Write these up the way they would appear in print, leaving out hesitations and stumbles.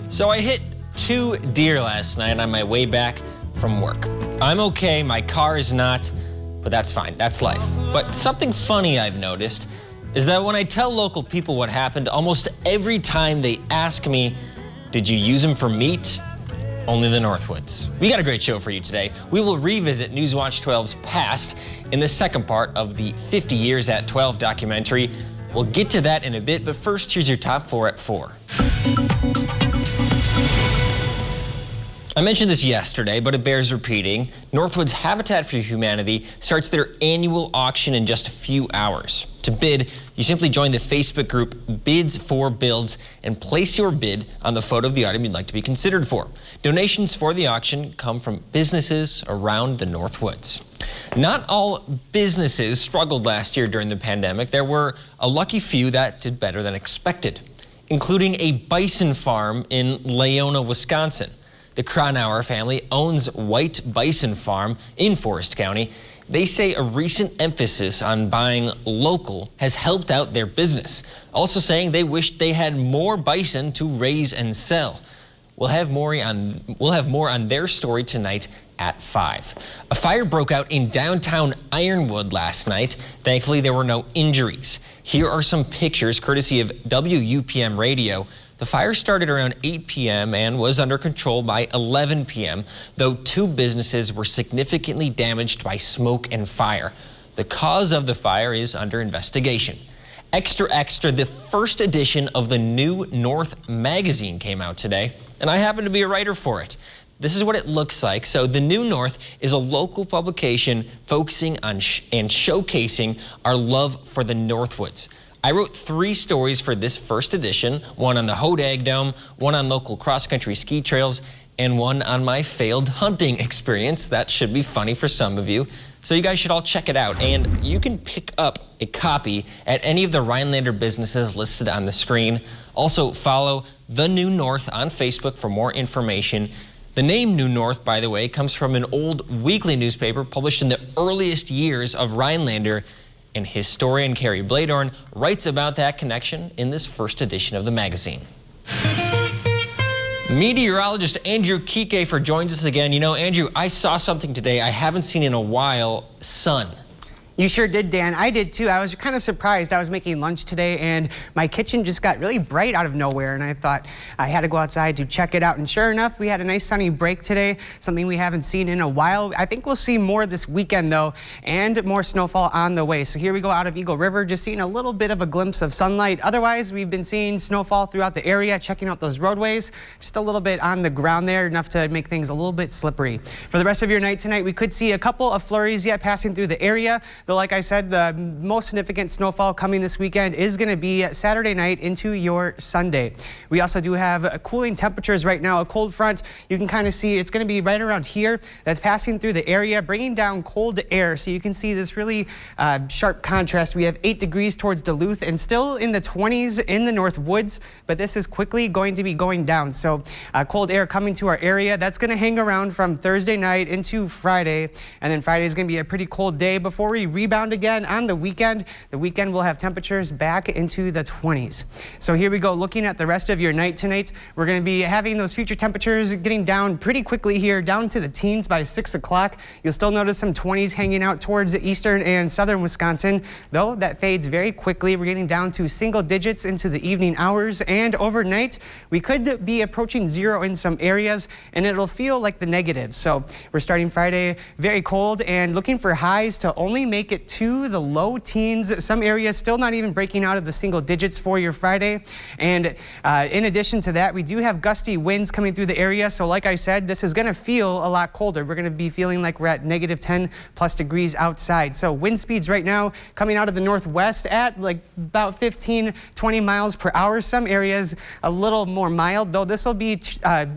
So I hit 2 deer last night on my way back from work. I'm okay, my car is not, but that's fine, that's life. But something funny I've noticed is that when I tell local people what happened, almost every time they ask me, did you use them for meat? Only the Northwoods. We got a great show for you today. We will revisit Newswatch 12's past in the second part of the 50 Years at 12 documentary. We'll get to that in a bit, but first, here's your top 4 at 4. I mentioned this yesterday, but it bears repeating. Northwoods Habitat for Humanity starts their annual auction in just a few hours. To bid, you simply join the Facebook group Bids for Builds and place your bid on the photo of the item you'd like to be considered for. Donations for the auction come from businesses around the Northwoods. Not all businesses struggled last year during the pandemic. There were a lucky few that did better than expected, including a bison farm in Leona, Wisconsin. The Kronauer family owns White Bison Farm in Forest County. They say a recent emphasis on buying local has helped out their business. Also saying they wish they had more bison to raise and sell. We'll have more on their story tonight at 5. A fire broke out in downtown Ironwood last night. Thankfully, there were no injuries. Here are some pictures courtesy of WUPM Radio. The fire started around 8 p.m. and was under control by 11 p.m., though 2 businesses were significantly damaged by smoke and fire. The cause of the fire is under investigation. Extra, extra, the first edition of the New North magazine came out today, and I happen to be a writer for it. This is what it looks like. So the New North is a local publication focusing on and showcasing our love for the Northwoods. I wrote 3 stories for this first edition, one on the Hodag Dome, one on local cross-country ski trails, and one on my failed hunting experience. That should be funny for some of you. So you guys should all check it out, and you can pick up a copy at any of the Rhinelander businesses listed on the screen. Also, follow The New North on Facebook for more information. The name New North, by the way, comes from an old weekly newspaper published in the earliest years of Rhinelander, and historian Carrie Bladorn writes about that connection in this first edition of the magazine. Meteorologist Andrew Kiekefer joins us again. You know, Andrew, I saw something today I haven't seen in a while: sun. You sure did, Dan. I did too. I was kind of surprised. I was making lunch today and my kitchen just got really bright out of nowhere, and I thought I had to go outside to check it out. And sure enough, we had a nice sunny break today, something we haven't seen in a while. I think we'll see more this weekend though, and more snowfall on the way. So here we go out of Eagle River, just seeing a little bit of a glimpse of sunlight. Otherwise, we've been seeing snowfall throughout the area, checking out those roadways, just a little bit on the ground there, enough to make things a little bit slippery. For the rest of your night tonight, we could see a couple of flurries yet passing through the area. Though, like I said, the most significant snowfall coming this weekend is going to be Saturday night into your Sunday. We also do have cooling temperatures right now. A cold front, you can kind of see it's going to be right around here. That's passing through the area, bringing down cold air. So you can see this really sharp contrast. We have 8 degrees towards Duluth and still in the 20s in the Northwoods, but this is quickly going to be going down. So cold air coming to our area. That's going to hang around from Thursday night into Friday. And then Friday is going to be a pretty cold day before we rebound again on the weekend. The weekend will have temperatures back into the 20s. So here we go, looking at the rest of your night tonight. We're going to be having those future temperatures getting down pretty quickly here, down to the teens by 6 o'clock. You'll still notice some 20s hanging out towards eastern and southern Wisconsin, though that fades very quickly. We're getting down to single digits into the evening hours, and overnight we could be approaching 0 in some areas, and it'll feel like the negatives. So we're starting Friday very cold and looking for highs to only make it to the low teens. Some areas still not even breaking out of the single digits for your Friday. And in addition to that, we do have gusty winds coming through the area. So like I said, this is going to feel a lot colder. We're going to be feeling like we're at negative 10 plus degrees outside. So wind speeds right now coming out of the northwest at like about 15, 20 miles per hour. Some areas a little more mild, though this will be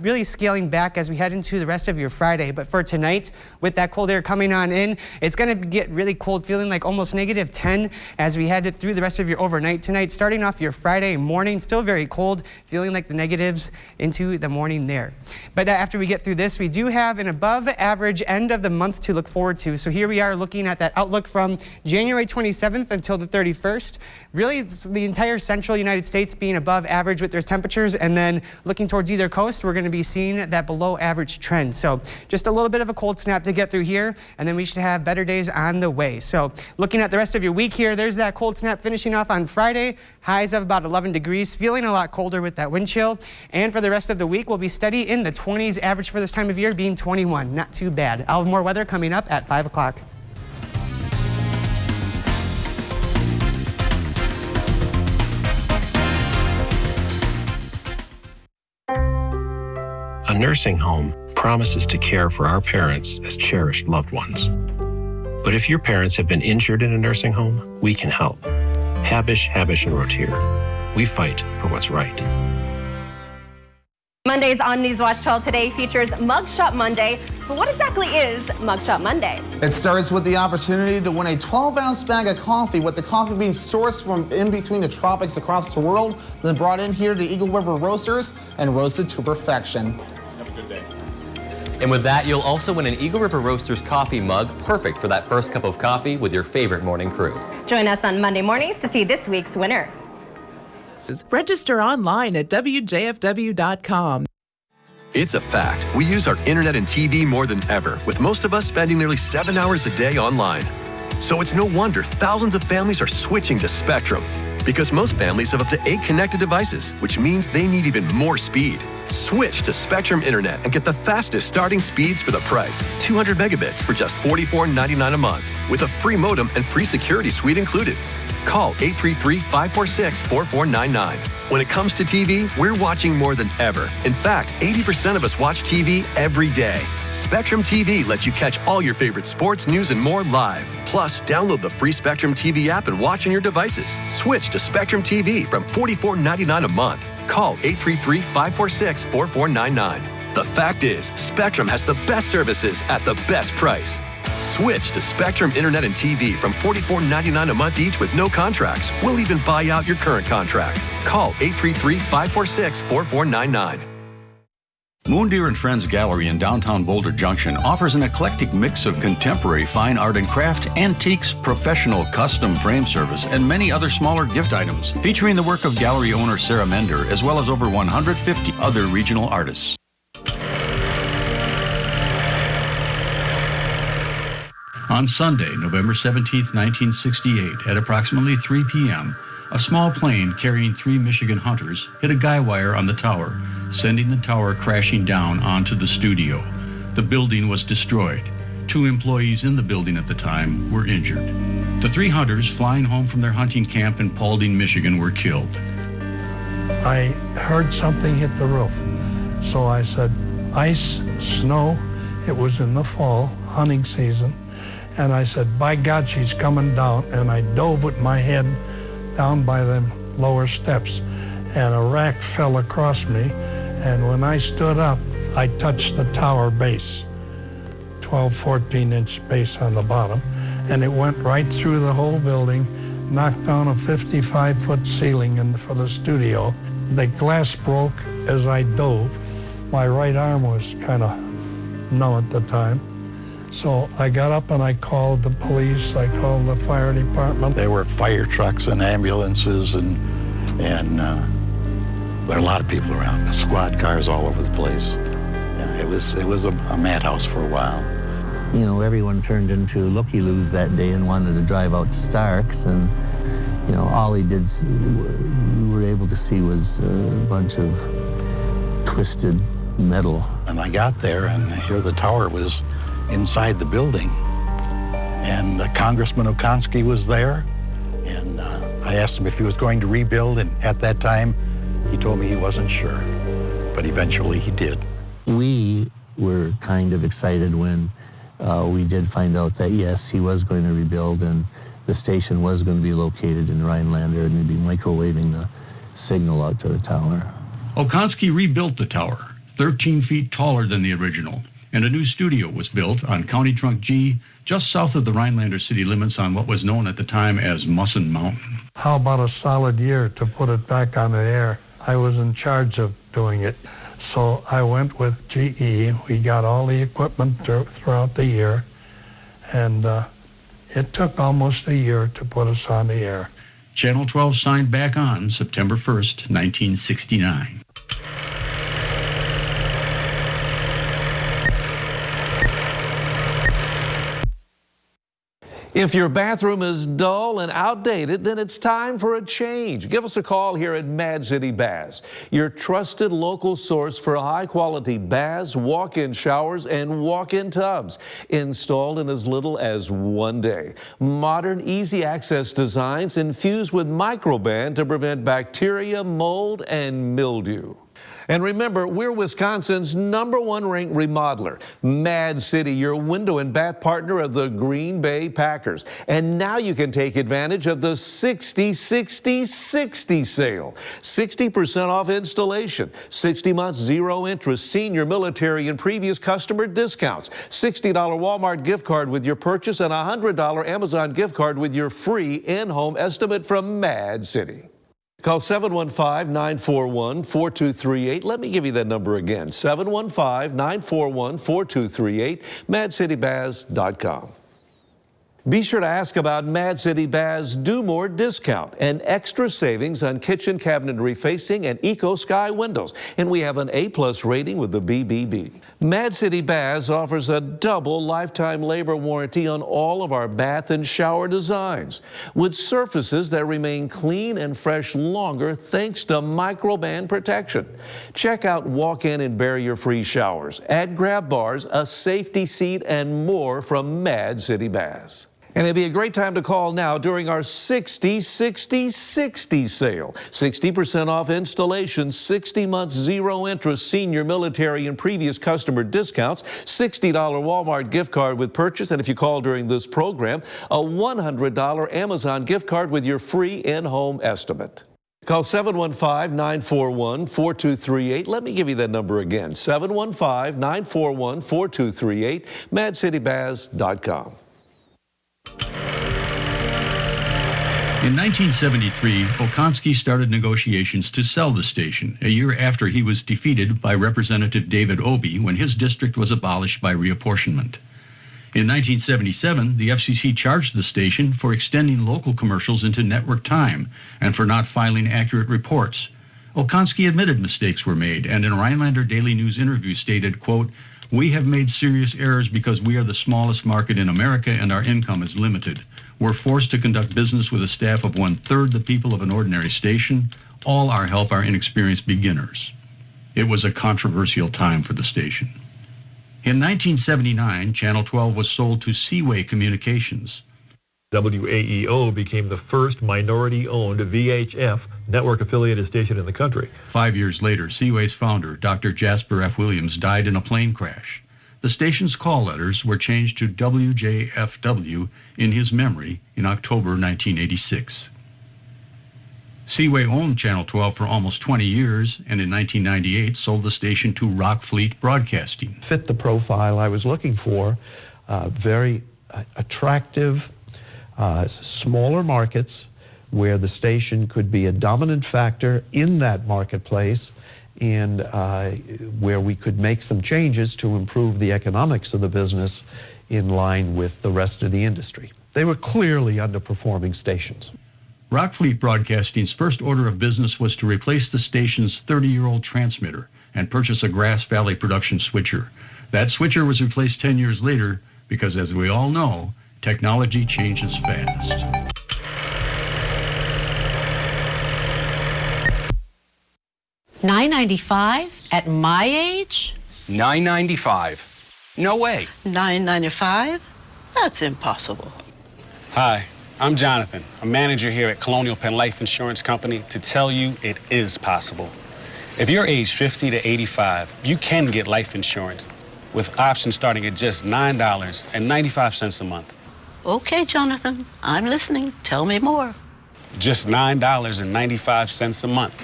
really scaling back as we head into the rest of your Friday. But for tonight, with that cold air coming on in, it's going to get really cold cold, feeling like almost -10 as we head through the rest of your overnight tonight. Starting off your Friday morning, still very cold, feeling like the negatives into the morning there. But after we get through this, we do have an above average end of the month to look forward to. So here we are looking at that outlook from January 27th until the 31st. Really, it's the entire central United States being above average with their temperatures, and then looking towards either coast, we're going to be seeing that below average trend. So just a little bit of a cold snap to get through here, and then we should have better days on the way. So looking at the rest of your week here, there's that cold snap finishing off on Friday, highs of about 11 degrees, feeling a lot colder with that wind chill. And for the rest of the week, we'll be steady in the 20s, average for this time of year being 21. Not too bad. I'll have more weather coming up at 5 o'clock. A nursing home promises to care for our parents as cherished loved ones. But if your parents have been injured in a nursing home, we can help. Habish, Habish, and Rotier. We fight for what's right. Mondays on Newswatch 12 today features Mugshot Monday. But what exactly is Mugshot Monday? It starts with the opportunity to win a 12-ounce bag of coffee, with the coffee being sourced from in between the tropics across the world, then brought in here to Eagle River Roasters and roasted to perfection. And with that, you'll also win an Eagle River Roasters coffee mug, perfect for that first cup of coffee with your favorite morning crew. Join us on Monday mornings to see this week's winner. Register online at WJFW.com. It's a fact. We use our internet and TV more than ever, with most of us spending nearly 7 hours a day online. So it's no wonder thousands of families are switching to Spectrum, because most families have up to 8 connected devices, which means they need even more speed. Switch to Spectrum Internet and get the fastest starting speeds for the price. 200 megabits for just $44.99 a month, with a free modem and free security suite included. Call 833-546-4499. When it comes to TV, we're watching more than ever. In fact, 80% of us watch TV every day. Spectrum TV lets you catch all your favorite sports, news, and more live. Plus, download the free Spectrum TV app and watch on your devices. Switch to Spectrum TV from $44.99 a month. Call 833-546-4499. The fact is, Spectrum has the best services at the best price. Switch to Spectrum Internet and TV from $44.99 a month each with no contracts. We'll even buy out your current contract. Call 833-546-4499. Moondeer and Friends Gallery in downtown Boulder Junction offers an eclectic mix of contemporary fine art and craft, antiques, professional custom frame service, and many other smaller gift items, featuring the work of gallery owner Sarah Mender, as well as over 150 other regional artists. On Sunday, November 17, 1968, at approximately 3 p.m., a small plane carrying 3 Michigan hunters hit a guy wire on the tower, sending the tower crashing down onto the studio. The building was destroyed. 2 employees in the building at the time were injured. The 3 hunters flying home from their hunting camp in Paulding, Michigan were killed. I heard something hit the roof. So I said, ice, snow. It was in the fall, hunting season. And I said, by God, she's coming down. And I dove with my head down by the lower steps. And a rack fell across me. And when I stood up, I touched the tower base, 12, 14-inch base on the bottom. And it went right through the whole building, knocked down a 55-foot ceiling for the studio. The glass broke as I dove. My right arm was kind of numb at the time. So I got up and I called the police, I called the fire department. There were fire trucks and ambulances and there were a lot of people around, squad cars all over the place. Yeah, it was a madhouse for a while. You know, everyone turned into looky-loos that day and wanted to drive out to Starks, and you know, all we were able to see was a bunch of twisted metal. And I got there and here the tower was inside the building. And Congressman Okonski was there. And I asked him if he was going to rebuild. And at that time, he told me he wasn't sure. But eventually he did. We were kind of excited when we did find out that, yes, he was going to rebuild and the station was going to be located in Rhinelander and they'd be microwaving the signal out to the tower. Okonski rebuilt the tower, 13 feet taller than the original. and a new studio was built on County Trunk G, just south of the Rhinelander city limits on what was known at the time as Musson Mountain. How about a solid year to put it back on the air? I was in charge of doing it. So I went with GE. We got all the equipment throughout the year, and it took almost a year to put us on the air. Channel 12 signed back on September 1st, 1969. If your bathroom is dull and outdated, then it's time for a change. Give us a call here at Mad City Baths, your trusted local source for high-quality baths, walk-in showers, and walk-in tubs, installed in as little as 1 day. Modern, easy-access designs infused with Microban to prevent bacteria, mold, and mildew. And remember, we're Wisconsin's #1 ranked remodeler. Mad City, your window and bath partner of the Green Bay Packers. And now you can take advantage of the 60-60-60 sale. 60% off installation, 60 months zero interest, senior, military, and previous customer discounts, $60 Walmart gift card with your purchase, and a $100 Amazon gift card with your free in-home estimate from Mad City. Call 715-941-4238. Let me give you that number again, 715-941-4238, madcitybaths.com. Be sure to ask about Mad City Baths Do More discount and extra savings on kitchen cabinetry facing and Eco Sky windows. And we have an A+ rating with the BBB. Mad City Baths offers a double lifetime labor warranty on all of our bath and shower designs, with surfaces that remain clean and fresh longer thanks to Microban protection. Check out walk-in and barrier-free showers, add grab bars, a safety seat, and more from Mad City Baths. And it'd be a great time to call now during our 60-60-60 sale. 60% off installation, 60 months zero interest, senior, military, and previous customer discounts, $60 Walmart gift card with purchase, and if you call during this program, a $100 Amazon gift card with your free in-home estimate. Call 715-941-4238. Let me give you that number again, 715-941-4238, madcitybaths.com. In 1973, Volkonsky started negotiations to sell the station, a year after he was defeated by Representative David Obey when his district was abolished by reapportionment. In 1977, the FCC charged the station for extending local commercials into network time and for not filing accurate reports. Volkonsky admitted mistakes were made, and in a Rhinelander Daily News interview stated, quote, "We have made serious errors because we are the smallest market in America and our income is limited. We're forced to conduct business with a staff of 1/3 the people of an ordinary station. All our help are inexperienced beginners." It was a controversial time for the station. In 1979, Channel 12 was sold to Seaway Communications. WAEO became the first minority-owned VHF network-affiliated station in the country. 5 years later, Seaway's founder, Dr. Jasper F. Williams, died in a plane crash. The station's call letters were changed to WJFW in his memory in October 1986. Seaway owned Channel 12 for almost 20 years, and in 1998 sold the station to Rockfleet Broadcasting. Fit the profile I was looking for, very attractive, smaller markets where the station could be a dominant factor in that marketplace, and where we could make some changes to improve the economics of the business in line with the rest of the industry. They were clearly underperforming stations. Rockfleet Broadcasting's first order of business was to replace the station's 30-year-old transmitter and purchase a Grass Valley production switcher. That switcher was replaced 10 years later because, as we all know, technology changes fast. $9.95 at my age? $9.95. No way. $9.95? That's impossible. Hi, I'm Jonathan, a manager here at Colonial Penn Life Insurance Company, to tell you it is possible. If you're age 50 to 85, you can get life insurance with options starting at just $9.95 a month. Okay, Jonathan, I'm listening. Tell me more. Just $9.95 a month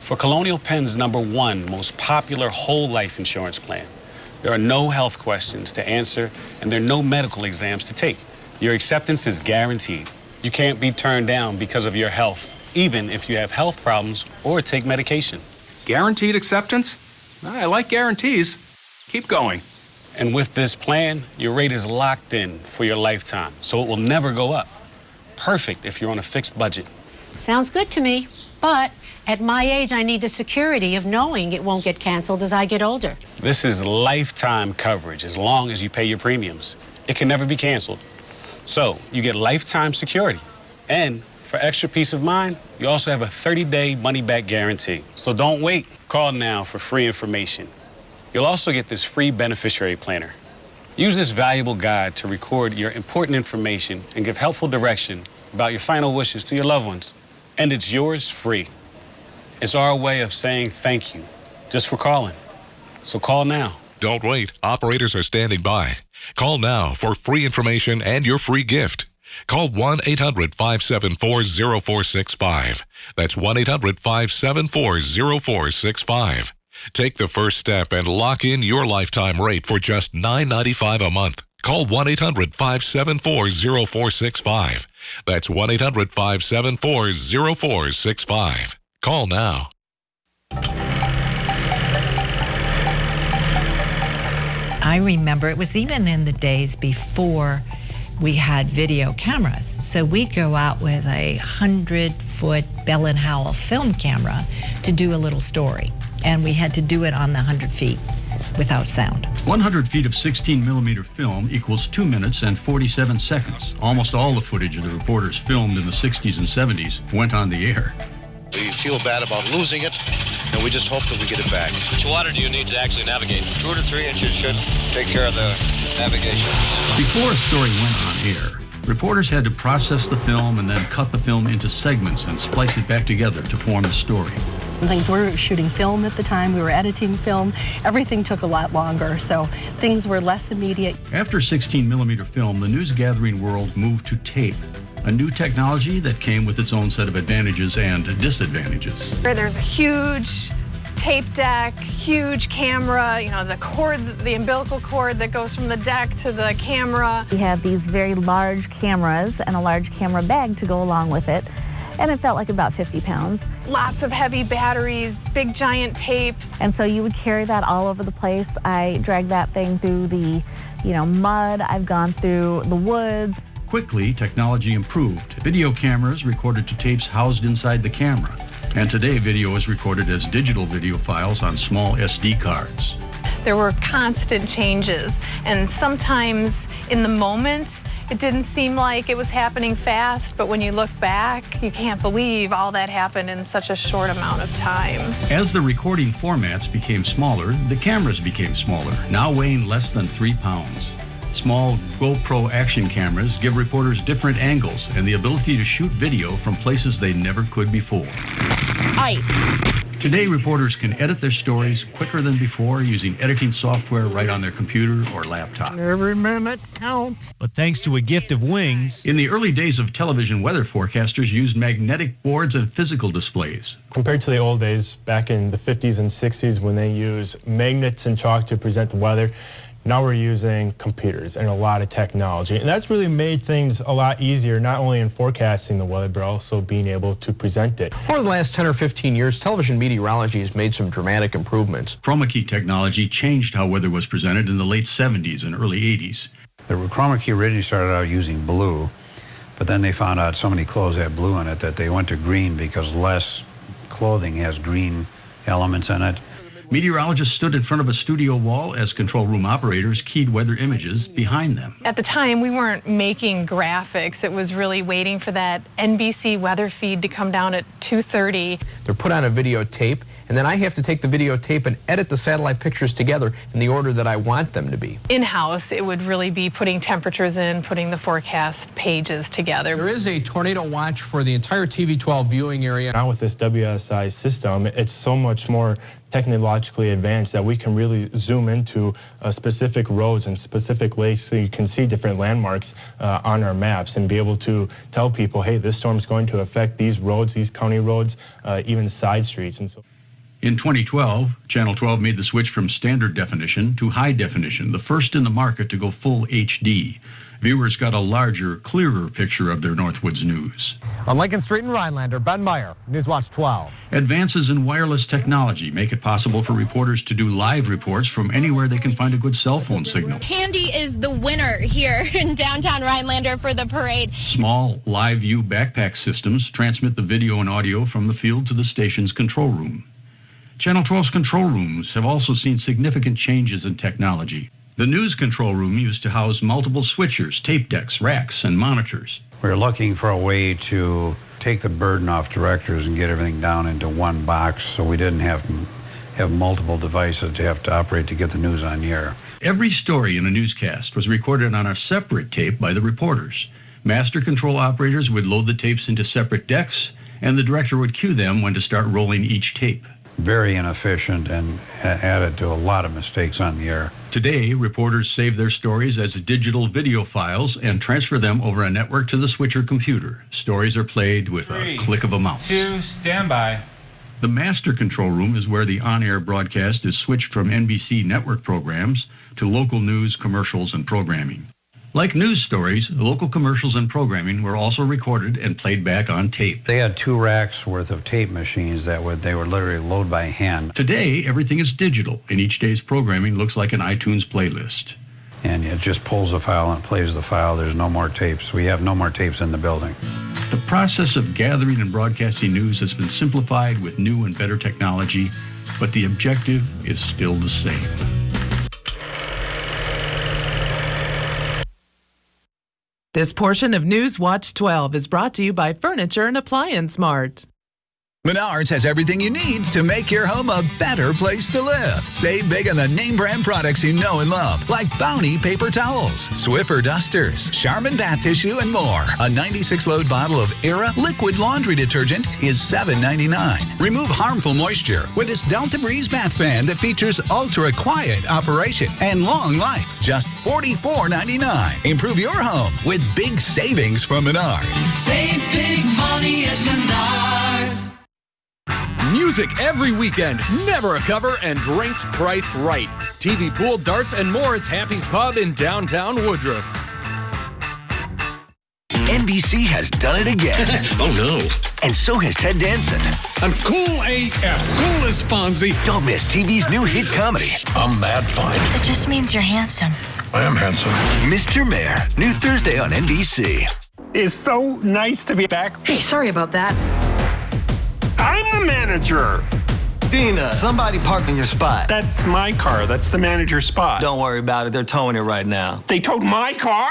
for Colonial Penn's #1 most popular whole life insurance plan. There are no health questions to answer, and there are no medical exams to take. Your acceptance is guaranteed. You can't be turned down because of your health, even if you have health problems or take medication. Guaranteed acceptance? I like guarantees. Keep going. And with this plan, your rate is locked in for your lifetime, so it will never go up. Perfect if you're on a fixed budget. Sounds good to me, but at my age, I need the security of knowing it won't get canceled as I get older. This is lifetime coverage as long as you pay your premiums. It can never be canceled. So you get lifetime security. And for extra peace of mind, you also have a 30-day money-back guarantee. So don't wait. Call now for free information. You'll also get this free beneficiary planner. Use this valuable guide to record your important information and give helpful direction about your final wishes to your loved ones. And it's yours free. It's our way of saying thank you, just for calling. So call now. Don't wait. Operators are standing by. Call now for free information and your free gift. Call 1-800-574-0465. That's 1-800-574-0465. Take the first step and lock in your lifetime rate for just $9.95 a month. Call 1-800-574-0465. That's 1-800-574-0465. Call now. I remember it was even in the days before we had video cameras. So we'd go out with a 100-foot Bell & Howell film camera to do a little story. And we had to do it on the 100 feet without sound. 100 feet of 16-millimeter film equals 2 minutes and 47 seconds. Almost all the footage of the reporters filmed in the 60s and 70s went on the air. We feel bad about losing it, and we just hope that we get it back. How much water do you need to actually navigate? 2 to 3 inches should take care of the navigation. Before a story went on air, reporters had to process the film and then cut the film into segments and splice it back together to form the story. Things we were shooting film at the time, we were editing film. Everything took a lot longer, so things were less immediate. After 16-millimeter film, the news gathering world moved to tape, a new technology that came with its own set of advantages and disadvantages. There's a huge tape deck, huge camera, you know, the cord, the umbilical cord that goes from the deck to the camera. We had these very large cameras and a large camera bag to go along with it, and it felt like about 50 pounds. Lots of heavy batteries, big giant tapes. And so you would carry that all over the place. I dragged that thing through the, mud. I've gone through the woods. Quickly, technology improved. Video cameras recorded to tapes housed inside the camera. And today, video is recorded as digital video files on small SD cards. There were constant changes, and sometimes in the moment, it didn't seem like it was happening fast, but when you look back, you can't believe all that happened in such a short amount of time. As the recording formats became smaller, the cameras became smaller, now weighing less than 3 pounds. Small GoPro action cameras give reporters different angles and the ability to shoot video from places they never could before. Ice. Today, reporters can edit their stories quicker than before using editing software right on their computer or laptop. Every minute counts. But thanks to a gift of wings. In the early days of television, weather forecasters used magnetic boards and physical displays. Compared to the old days, back in the 50s and 60s when they used magnets and chalk to present the weather, now we're using computers and a lot of technology. And that's really made things a lot easier, not only in forecasting the weather, but also being able to present it. Over the last 10 or 15 years, television meteorology has made some dramatic improvements. Chroma key technology changed how weather was presented in the late 70s and early 80s. The chroma key originally started out using blue, but then they found out so many clothes had blue in it that they went to green because less clothing has green elements in it. Meteorologists stood in front of a studio wall as control room operators keyed weather images behind them. At the time, we weren't making graphics. It was really waiting for that NBC weather feed to come down at 2:30. They're put on a videotape, and then I have to take the videotape and edit the satellite pictures together in the order that I want them to be. In-house, it would really be putting temperatures in, putting the forecast pages together. There is a tornado watch for the entire TV12 viewing area. Now with this WSI system, it's so much more technologically advanced that we can really zoom into specific roads and specific lakes so you can see different landmarks on our maps and be able to tell people, hey, this storm's going to affect these roads, these county roads, even side streets. And so. In 2012, Channel 12 made the switch from standard definition to high definition, the first in the market to go full HD. Viewers got a larger, clearer picture of their Northwoods news. On Lincoln Street in Rhinelander, Ben Meyer, Newswatch 12. Advances in wireless technology make it possible for reporters to do live reports from anywhere they can find a good cell phone signal. Handy is the winner here in downtown Rhinelander for the parade. Small live view backpack systems transmit the video and audio from the field to the station's control room. Channel 12's control rooms have also seen significant changes in technology. The news control room used to house multiple switchers, tape decks, racks, and monitors. We're looking for a way to take the burden off directors and get everything down into one box so we didn't have to have multiple devices to have to operate to get the news on the air. Every story in a newscast was recorded on a separate tape by the reporters. Master control operators would load the tapes into separate decks, and the director would cue them when to start rolling each tape. Very inefficient and added to a lot of mistakes on the air. Today, reporters save their stories as digital video files and transfer them over a network to the switcher computer. Stories are played with a click of a mouse. 2, stand by. The master control room is where the on-air broadcast is switched from NBC network programs to local news, commercials, and programming. Like news stories, local commercials and programming were also recorded and played back on tape. They had 2 racks worth of tape machines they would literally load by hand. Today, everything is digital, and each day's programming looks like an iTunes playlist. And it just pulls the file and plays the file. There's no more tapes. We have no more tapes in the building. The process of gathering and broadcasting news has been simplified with new and better technology, but the objective is still the same. This portion of Newswatch 12 is brought to you by Furniture and Appliance Mart. Menards has everything you need to make your home a better place to live. Save big on the name brand products you know and love, like Bounty paper towels, Swiffer dusters, Charmin bath tissue, and more. A 96-load bottle of Era liquid laundry detergent is $7.99. Remove harmful moisture with this Delta Breeze bath fan that features ultra-quiet operation and long life. Just $44.99. Improve your home with big savings from Menards. Save big money at Menards. Music every weekend, never a cover, and drinks priced right. TV, pool, darts, and more. It's Happy's Pub in downtown Woodruff. NBC has done it again. Oh, no. And so has Ted Danson. I'm cool AF, cool as Fonzie. Don't miss TV's new hit comedy. I'm mad fine. That just means you're handsome. I am handsome. Mr. Mayor, new Thursday on NBC. It's so nice to be back. Hey, sorry about that. I'm the manager. Dina, somebody parked in your spot. That's my car. That's the manager's spot. Don't worry about it. They're towing it right now. They towed my car?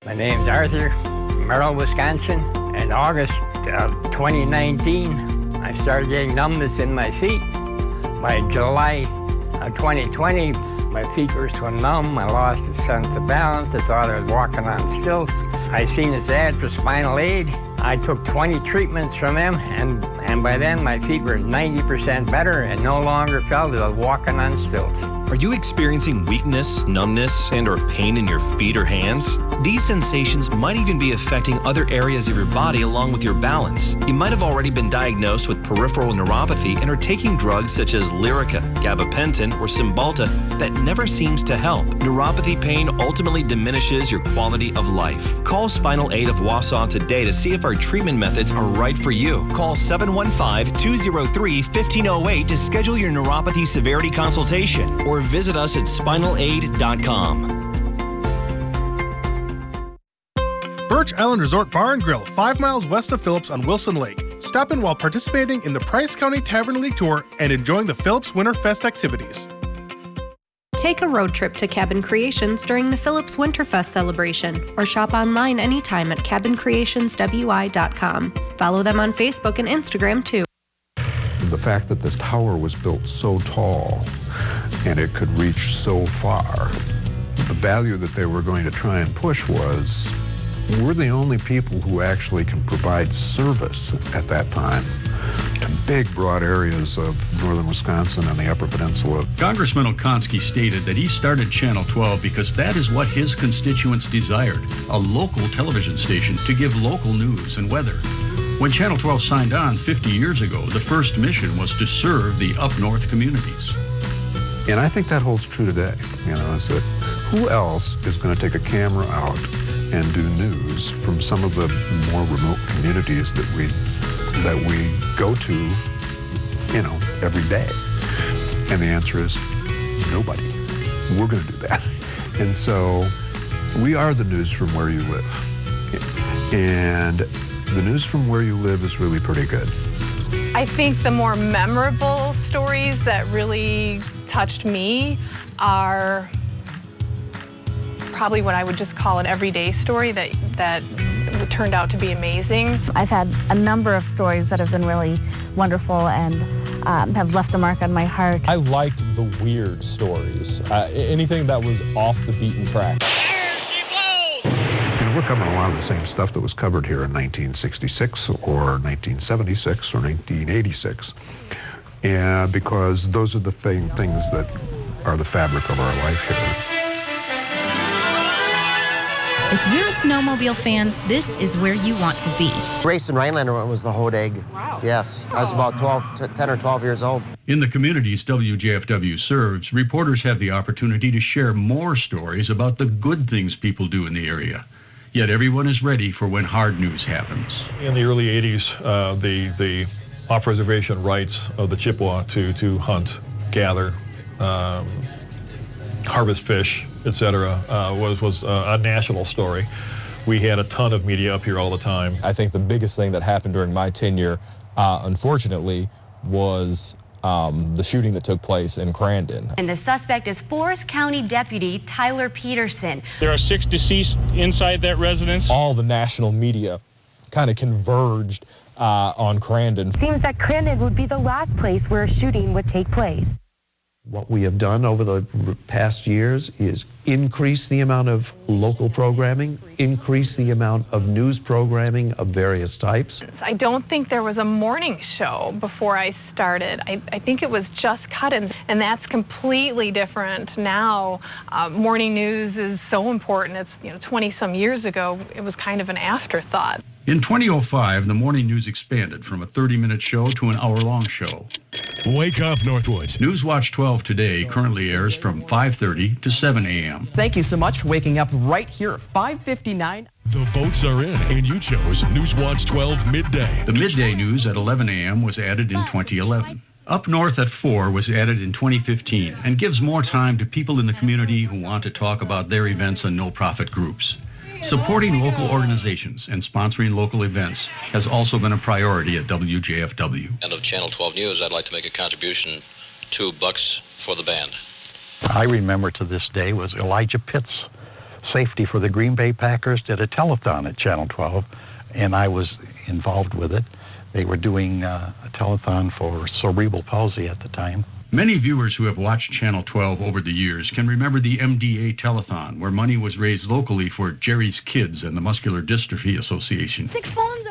My name's Arthur, Merrill, Wisconsin. In August of 2019, I started getting numbness in my feet. By July of 2020, my feet were so numb, I lost a sense of balance. I thought I was walking on stilts. I seen this ad for Spinal Aid. I took 20 treatments from them, and by then my feet were 90% better and no longer felt as I was walking on stilts. Are you experiencing weakness, numbness, and or pain in your feet or hands? These sensations might even be affecting other areas of your body along with your balance. You might have already been diagnosed with peripheral neuropathy and are taking drugs such as Lyrica, gabapentin, or Cymbalta that never seems to help. Neuropathy pain ultimately diminishes your quality of life. Call Spinal Aid of Wausau today to see if our treatment methods are right for you. Call 715-203-1508 to schedule your neuropathy severity consultation or visit us at spinalaid.com. Birch Island Resort Bar and Grill, 5 miles west of Phillips on Wilson Lake. Stop in while participating in the Price County Tavern League Tour and enjoying the Phillips Winterfest activities. Take a road trip to Cabin Creations during the Phillips Winterfest celebration or shop online anytime at cabincreationswi.com. Follow them on Facebook and Instagram too. The fact that this tower was built so tall and it could reach so far, the value that they were going to try and push was, we're the only people who actually can provide service at that time to big, broad areas of northern Wisconsin and the Upper Peninsula. Congressman Okonski stated that he started Channel 12 because that is what his constituents desired, a local television station to give local news and weather. When Channel 12 signed on 50 years ago, the first mission was to serve the up-north communities. And I think that holds true today. Is that who else is going to take a camera out and do news from some of the more remote communities that we go to, every day? And the answer is nobody. We're going to do that. And so we are the news from where you live. And the news from where you live is really pretty good. I think the more memorable stories that really touched me are probably what I would just call an everyday story that turned out to be amazing. I've had a number of stories that have been really wonderful and have left a mark on my heart. I liked the weird stories, anything that was off the beaten track. We're covering a lot of the same stuff that was covered here in 1966 or 1976 or 1986, and because those are the things that are the fabric of our life here. If you're a snowmobile fan, this is where you want to be. Race in Rhinelander was the Hodag. Wow. Yes, I was about 10 or 12 years old. In the communities WJFW serves, reporters have the opportunity to share more stories about the good things people do in the area. Yet everyone is ready for when hard news happens. In the early 80s, the off-reservation rights of the Chippewa to hunt, gather, harvest fish, etc., was a national story. We had a ton of media up here all the time. I think the biggest thing that happened during my tenure, unfortunately, was the shooting that took place in Crandon. And the suspect is Forest County Deputy Tyler Peterson. There are 6 deceased inside that residence. All the national media kind of converged on Crandon. It seems that Crandon would be the last place where a shooting would take place. What we have done over the past years is increase the amount of local programming, increase the amount of news programming of various types. I don't think there was a morning show before I started. I think it was just cut-ins, and that's completely different now. Morning news is so important. It's 20-some years ago, it was kind of an afterthought. In 2005, the morning news expanded from a 30-minute show to an hour-long show. Wake up, Northwoods. Newswatch 12 Today currently airs from 5:30 to 7 a.m. Thank you so much for waking up right here at 5:59. The votes are in, and you chose Newswatch 12 Midday. The midday news at 11 a.m. was added in 2011. Up North at 4 was added in 2015 and gives more time to people in the community who want to talk about their events and no-profit groups. Supporting local organizations and sponsoring local events has also been a priority at WJFW. And of Channel 12 News, I'd like to make a contribution, $2 for the band. I remember to this day was Elijah Pitts, safety for the Green Bay Packers, did a telethon at Channel 12, and I was involved with it. They were doing a telethon for cerebral palsy at the time. Many viewers who have watched Channel 12 over the years can remember the MDA telethon, where money was raised locally for Jerry's Kids and the Muscular Dystrophy Association. 6 phones